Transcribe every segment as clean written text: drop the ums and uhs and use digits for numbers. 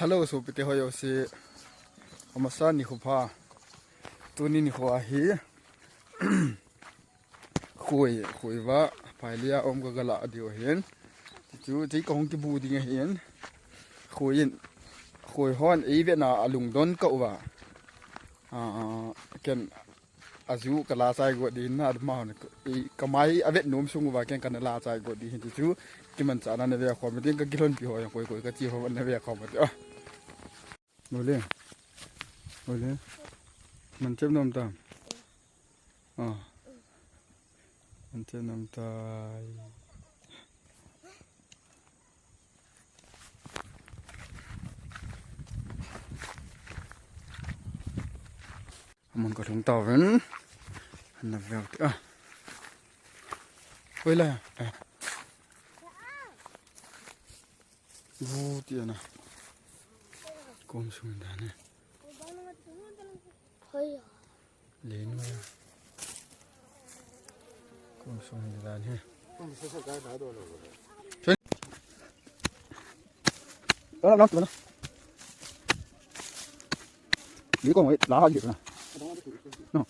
Hello, so pite hoyo si amasa ni khupa tuni ni khwa hi khoi wa phailia om ga gala adio hen chu ti kong ti bu ding hen khoi hon e ve na alung don ka wa ken azu kala sai go di na ma ne kamai avet nom sung wa ken kan la sai go di hin chu ki man cha na ne ve kho me ding ka kilon pi ho koi ka chi ho ne ve kho ma boleh macam nom tam macam nom tai amun ko thong tàu vẫn na vẹo ôi là vô tiền à com xuống đàn này lên mà com xuống đàn này đó là nó lý con ấy lá hoa gì nè nó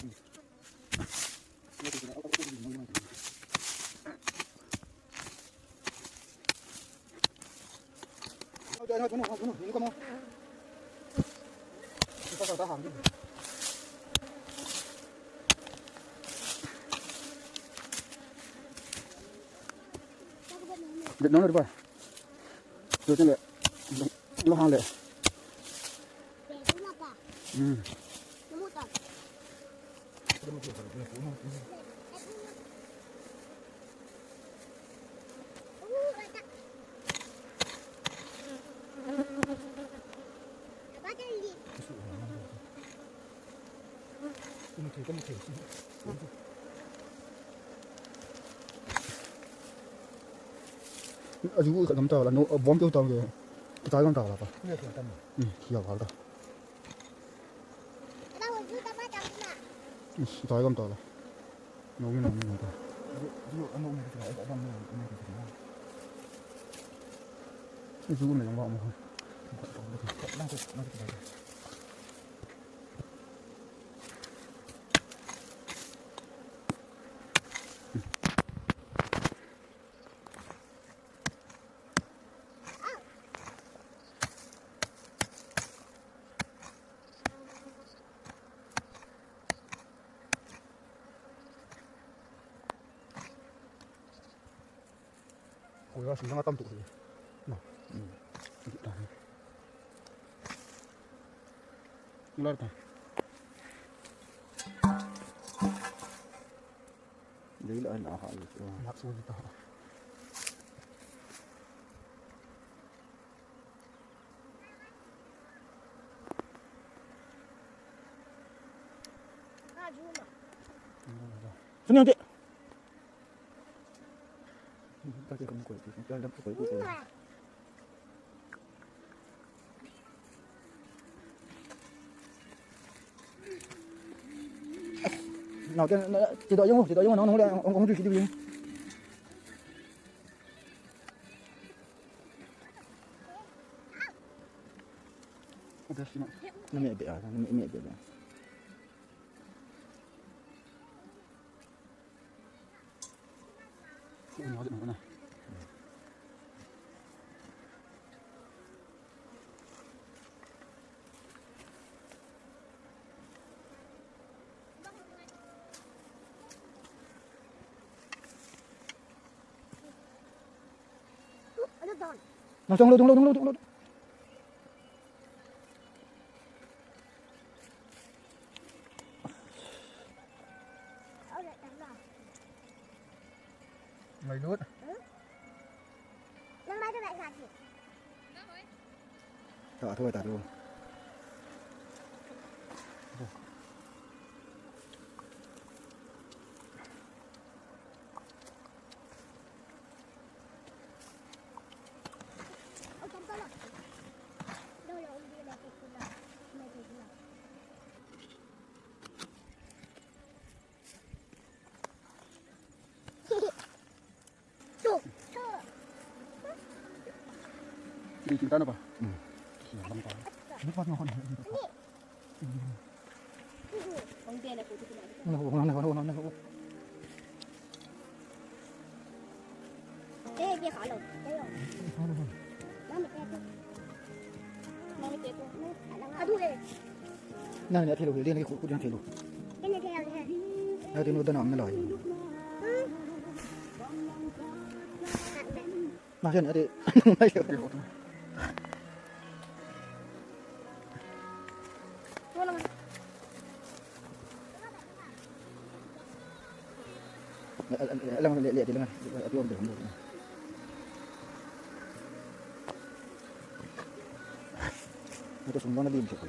nó được rồi rồi trên lệ lo hàng lệ azu ka dam ta la no bom to tao ge ta gan ta la pa hiểu vào đó ta gan ta la no mi no ta azu này nó mà hồi đó chúng ta tâm tụ rồi, lợt này, đấy là nó hỏi được, nắp xuống thì to, xuống nhau chị. Các chị không quậy thì chúng ta đâm quậy của cô. Nào chị đợi giống nó đây ông chưa kịp đi. Nó mẹ bể à, nó mẹ bể à. Nó được này. Nó tung luôn. Mày nuốt. Năm nay tôi lại gạt gì? Thôi tạt luôn. Đi chúng ta đâu bà? Nah, lihat helu, dia lagi kudu yang helu. Ada yang udah nama lagi. Macam ada. Lang lihat dia lengan. Api om tu. Itu semua nabi macam tu.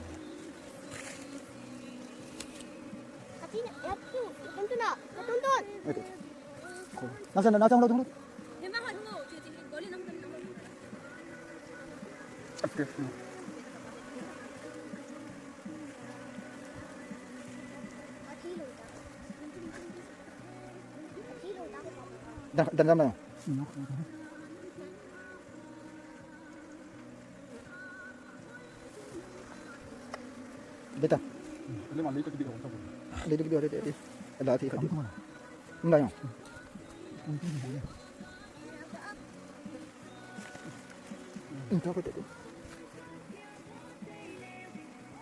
Nasaan ulo. Dan mana? Beta. Ada video ada. Ada hati hati. Enggak yang. Itu apa tu?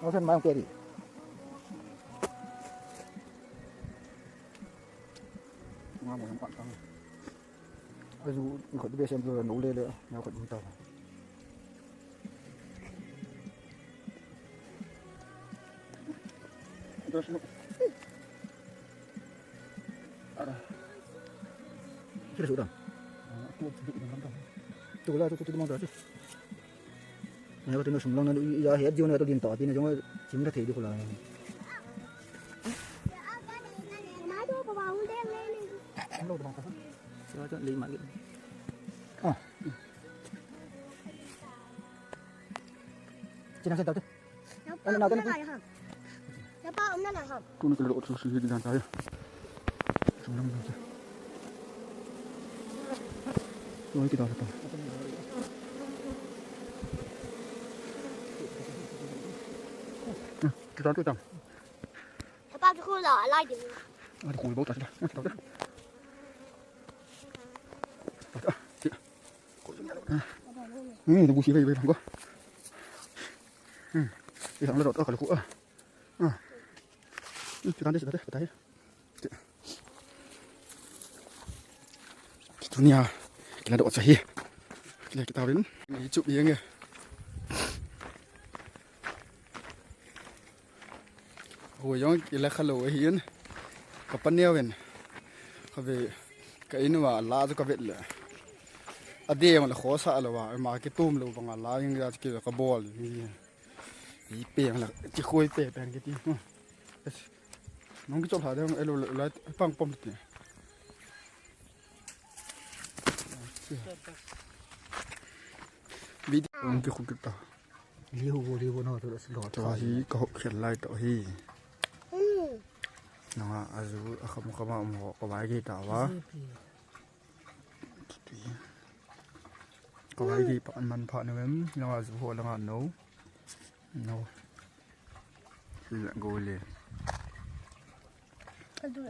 Awasan malam kiri. Ngam yang kuat sangat. Ayu, ikut biasa tu noleh le, nak ikut minta. Terus ada. Kira sudah. Tu lah tu mau dah tu. Ni kalau tengok sembilan nanti ya head jauh nanti dinta, tapi ni jangan cimda tadi pula. Hello, bang kawan. Saya tu 5 gitu. Ah. Cina saya tahu tu. Ana tahu tu. Siapa om nak ham? Tu nak kalau terus lagi dan saya. Sembilan tu. Noi kita tahu. Kita tahu tak? Apa tu kau dah lagi? Ada kau bawa tak sudah. Kita tahu. Ini tu busi bayi tangga. Ini sama lerot kalau ku kita nanti sudah betul. Dunia kita ada otsahi. Kita tahu ini hidup dia ni. Oh yang kita kalau hian kapan ni awen. Kabe kainu Allah tu kabe le. Ade yang la khosa alawa ma ke tum lo bang Allah yang ya ke ka bol ni pe la ti khoi pe pen ke ti nong ki chop ha de elo la pang pom ti video nong ki khu ki ta liu no to lo to hi ka ho khen lai to hi no azu akham khama mo ko ba ki ta wa có cái gì bạn mình phận nữa nó là vụ là nấu là ngồi liền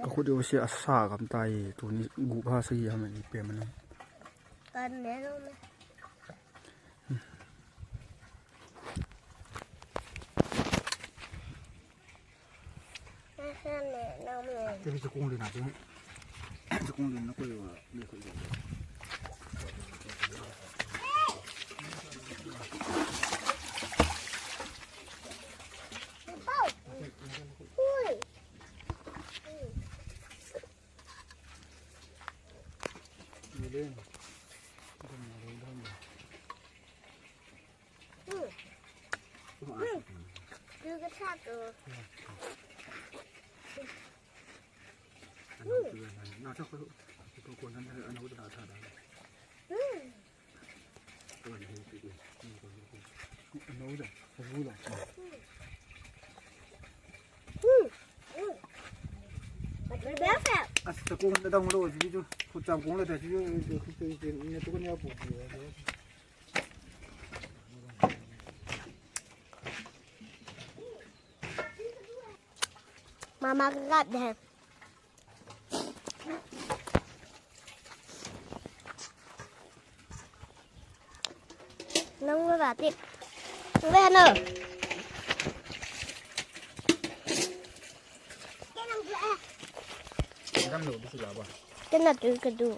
có khu điều sẽ xả cầm tay tụi ní ngủ ba xí à mình bèm mình Cần nè luôn. Cái gì cũng liền nào chứ? Cũng liền nó quay vào đi quay vào. Lên. Đưa cái xác rồi. Nào chắc tôi cuốn ăn nấu cho thả đấy. Nấu rồi, vui rồi. Bé bé phèo. À, tôi cũng đã đông rồi chứ, không chạm cũng là để chứ, tôi có nhau bụng gì Mama gạt đẹp. Nông với bà tiếp. Về nữa. Kan lu bisa lah, Cái nào từ cái đủ.